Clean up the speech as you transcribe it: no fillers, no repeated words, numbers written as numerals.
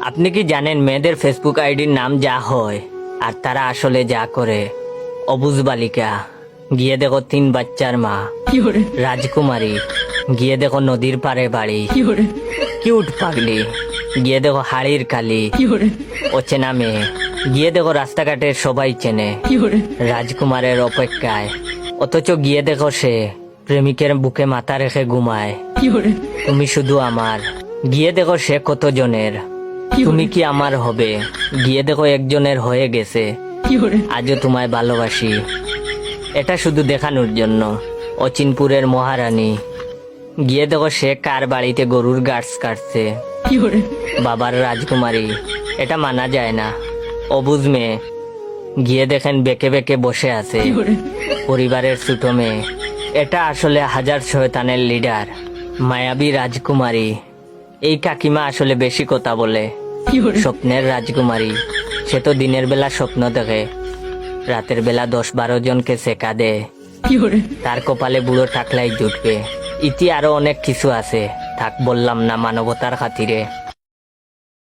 আপনি কি জানেন মেয়েদের ফেসবুক আইডির নাম যা হয় আর তারা আসলে যা করে? অবুজ বালিকা, গিয়ে দেখো 3 বাচ্চার মা। রাজকুমারী, গিয়ে দেখো নদীর পাড়ে বাড়ি। কিউট পাগলি, গিয়ে দেখো হাড়ির কালি। অচেনা মেয়ে, গিয়ে দেখো রাস্তাঘাটের সবাই চেনে। রাজকুমারের অপেক্ষায়, অথচ গিয়ে দেখো সে প্রেমিকের বুকে মাথা রেখে ঘুমায়। তুমি শুধু আমার, গিয়ে দেখো সে কত জনের। তুমি কি আমার হবে? গিয়ে দেখো একজনের হয়ে গেছে। আজও তোমায় ভালোবাসি। এটা শুধু দেখানোর জন্য। অচিনপুরের মহারানী, গিয়ে দেখো সে কার বাড়িতে গরুর গাছ কাটছে। বাবার রাজকুমারী, এটা মানা যায় না। অবুঝ মেয়ে, গিয়ে দেখেন বেঁকে বেঁকে বসে আছে। পরিবারের ছোট মেয়ে, এটা আসলে হাজার শয়তানের লিডার। মায়াবী রাজকুমারী, এই কাকিমা আসলে বেশি কথা বলে। স্বপ্নের রাজকুমারী, সে তো দিনের বেলা স্বপ্ন দেখে, রাতের বেলা 10-12 জনকে সেকা দেয়। তার কপালে বুড়ো টাকলাই জুটবে। ইতি আরো অনেক কিছু আছে, থাক বললাম না মানবতার খাতিরে।